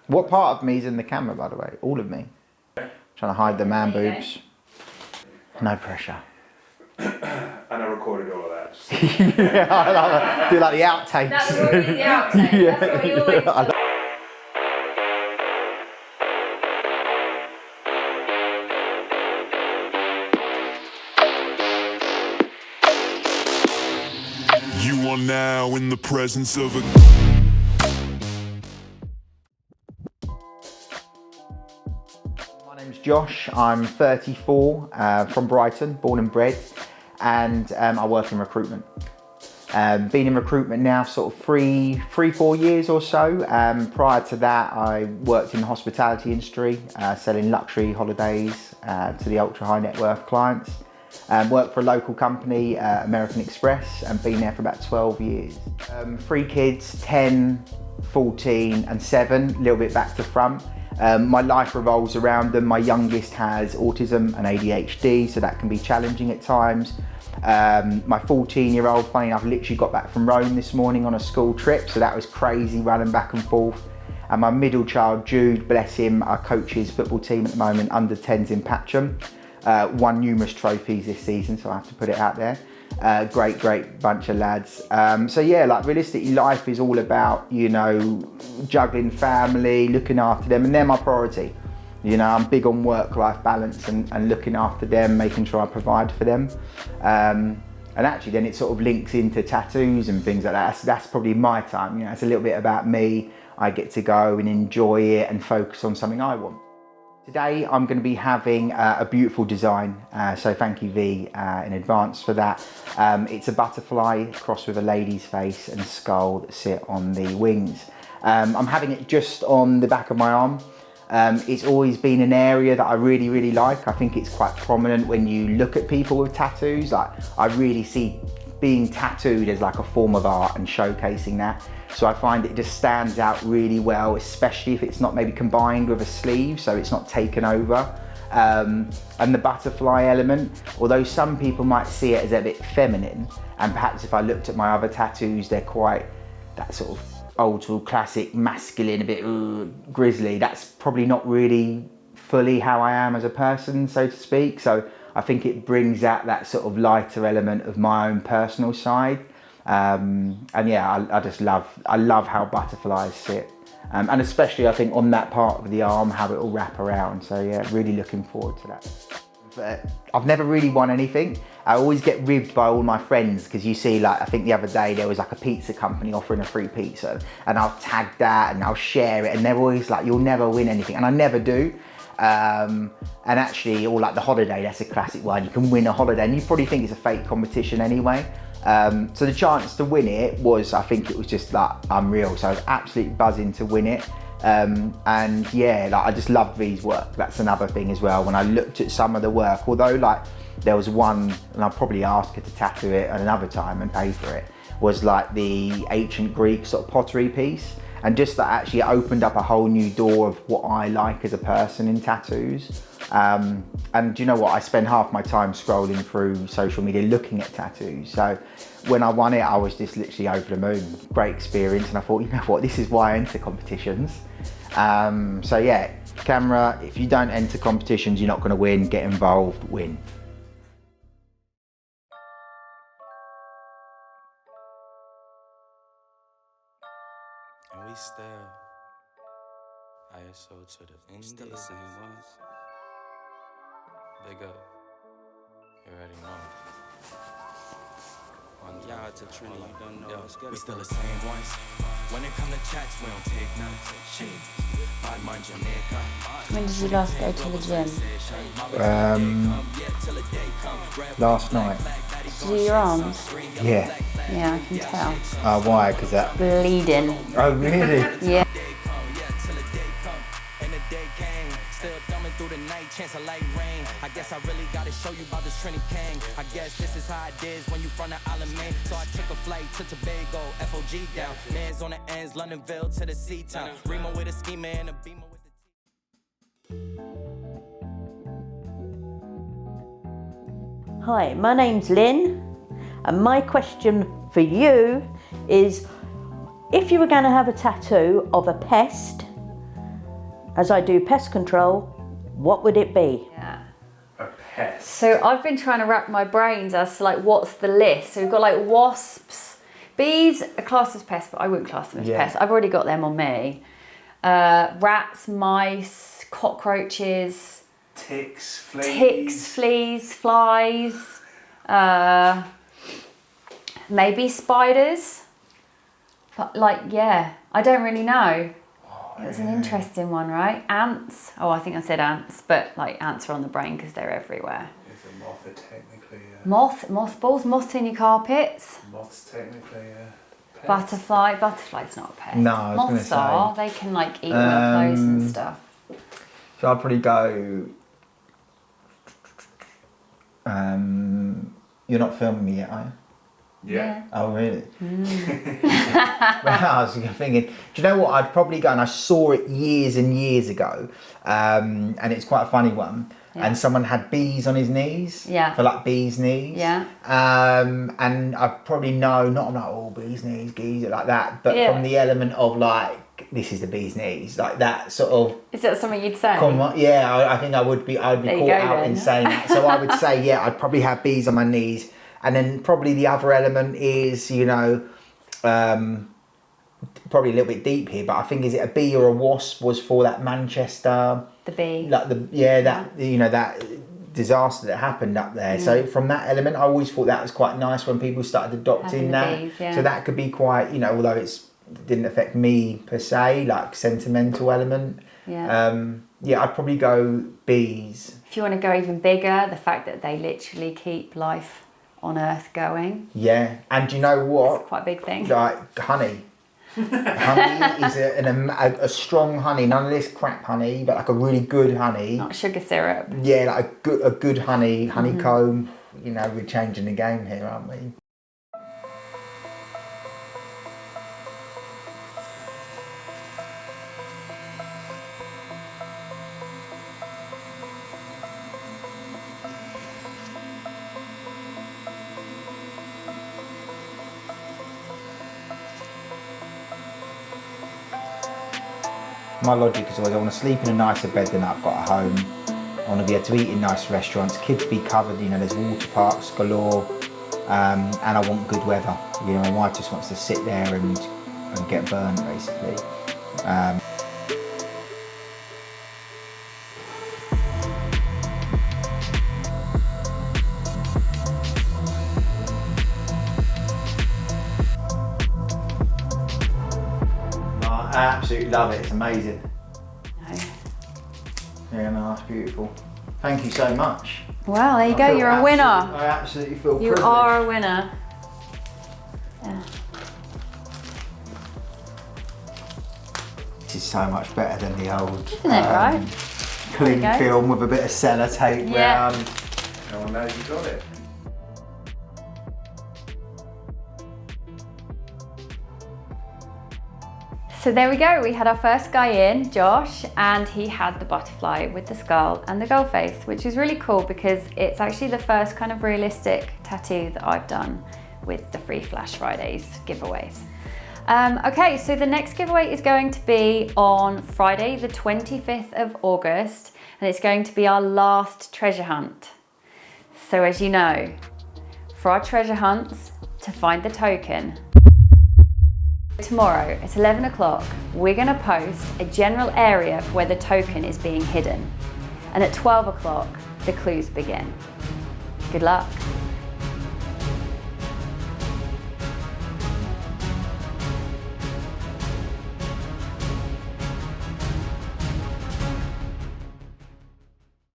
What part of me is in the camera, by the way? All of me. Trying to hide the man boobs. No pressure. And I recorded all of that. Yeah, I love it. Do like the outtakes. That's what we the outtake. Yeah. That's what you always do. You are now in the presence of a... My name's Josh, I'm 34, from Brighton, born and bred, and I work in recruitment. Been in recruitment now sort of 4 years or so. Prior to that, I worked in the hospitality industry, selling luxury holidays to the ultra high net worth clients. Worked for a local company, American Express, and been there for about 12 years. 3 kids, 10, 14 and 7, a little bit back to front. My life revolves around them. My youngest has autism and ADHD, so that can be challenging at times. My 14-year-old, funny enough, literally got back from Rome this morning on a school trip, so that was crazy, running back and forth. And my middle child, Jude, bless him, I coach his football team at the moment, under 10s in Patcham. Won numerous trophies this season, so I have to put it out there. Great bunch of lads. So yeah, like realistically, life is all about, you know, juggling family, looking after them, and they're my priority. You know, I'm big on work-life balance and looking after them, making sure I provide for them. And actually then it sort of links into tattoos and things like that. That's probably my time, you know, it's a little bit about me. I get to go and enjoy it and focus on something I want. Today I'm going to be having a beautiful design, so thank you V in advance for that. It's a butterfly crossed with a lady's face and skull that sit on the wings. I'm having it just on the back of my arm. It's always been an area that I really like. I think it's quite prominent when you look at people with tattoos. Like, I really see being tattooed as like a form of art and showcasing that. So I find it just stands out really well, especially if it's not maybe combined with a sleeve, so it's not taken over. And the butterfly element, although some people might see it as a bit feminine, and perhaps if I looked at my other tattoos, they're quite that sort of old school classic masculine, a bit grisly. That's probably not really fully how I am as a person, so to speak. So I think it brings out that sort of lighter element of my own personal side. And yeah, I just love how butterflies sit. And especially I think on that part of the arm, how it will wrap around. So yeah, really looking forward to that. But I've never really won anything. I always get ribbed by all my friends, because you see, like, I think the other day there was like a pizza company offering a free pizza, and I'll tag that and I'll share it, and they're always like, you'll never win anything, and I never do. And actually, or like the holiday, that's a classic one. You can win a holiday, and you probably think it's a fake competition anyway. So the chance to win it was, I think it was just like unreal. So I was absolutely buzzing to win it. And yeah, like I just loved V's work. That's another thing as well. When I looked at some of the work, although like there was one, and I'll probably ask her to tattoo it at another time and pay for it, was like the ancient Greek sort of pottery piece. And just that actually opened up a whole new door of what I like as a person in tattoos. And do you know what? I spend half my time scrolling through social media looking at tattoos. So when I won it, I was just literally over the moon. Great experience. And I thought, you know what? This is why I enter competitions. So yeah, camera, if you don't enter competitions, you're not going to win. Get involved, win. And we still ISO to the still the same ones. Big up. You already know. On y'all to Trini, you don't know. Yo, we still the same ones. When it come to chats, we don't take none. Shit. Bad mind Jamaica. When did you last go to the gym? Last night. Did you do your arms? Yeah. Yeah, I can tell. Why? Because that... Bleeding. Oh, really? Yeah. Still thumbing through the night, chance of light rain. I guess I really gotta show you about this Trini King. I guess this is how it is when you from the island, man. So I took a flight to Tobago, FOG down. Man's on the ends, Londonville to the sea town. Remo with a schema and a beamer with the Hi, my name's Lynn, and my question for you is, if you were going to have a tattoo of a pest, as I do pest control, what would it be? Yeah. A pest. So I've been trying to rack my brains as to like what's the list. So we've got like wasps, bees are classed as pests, but I wouldn't class them as pests. I've already got them on me. Rats, mice, cockroaches, Ticks, fleas. flies, maybe spiders. But like, yeah, I don't really know. It was an interesting one, right? Ants. Oh, I think I said ants, but like ants are on the brain because they're everywhere. Is a moth technically Mothballs, moths in your carpets. Moths technically pest. Butterfly's not a pest. No, I was Moths gonna say. are. They can like eat all your clothes and stuff. So I'd probably go. You're not filming me yet, are you? Yeah. Oh, really? Well, I was thinking, do you know what? I'd probably go, and I saw it years and years ago, and it's quite a funny one. Yeah. And someone had bees on his knees. Yeah. For like bees' knees. Yeah. And I probably know, not I'm like, oh, bees' knees, geezer, like that, but Yeah. from the element of like, this is the bee's knees, like that sort of. Is that something you'd say? Come on, yeah, I think I would be. I'd be There you caught go out then. in saying that. So I would say, yeah, I'd probably have bees on my knees, and then probably the other element is, you know, probably a little bit deep here, but I think is it a bee or a wasp was for that Manchester, The bee. like that disaster that happened up there. So from that element, I always thought that was quite nice when people started adopting Having the that. bees, yeah. So that could be quite, you know, although it didn't affect me per se, like sentimental element. Yeah. I'd probably go bees. If you want to go even bigger, the fact that they literally keep life on Earth going. Yeah, and do you know what? It's quite a big thing. Like honey. Honey is a strong honey, none of this crap honey, but like a really good honey. Not sugar syrup. Yeah, like a good honeycomb. You know, we're changing the game here, aren't we? My logic is always I want to sleep in a nicer bed than I've got at home. I want to be able to eat in nice restaurants, kids be covered, you know, there's water parks galore, and I want good weather. You know, my wife just wants to sit there and get burned, basically. I absolutely love it, it's amazing. No. Yeah, no, that's beautiful. Thank you so much. Well, there you I go, feel you're a winner. I absolutely feel You privileged. are a winner. Yeah. This is so much better than the old Isn't it, right? cling There you go. film with a bit of sellotape Yeah. round. No one knows you got it. So there we go, we had our first guy in, Josh, and he had the butterfly with the skull and the gull face, which is really cool because it's actually the first kind of realistic tattoo that I've done with the free Flash Fridays giveaways. Okay, so the next giveaway is going to be on Friday, the 25th of August, and it's going to be our last treasure hunt. So as you know, for our treasure hunts, to find the token, tomorrow at 11 o'clock, we're going to post a general area where the token is being hidden. And at 12 o'clock, the clues begin. Good luck.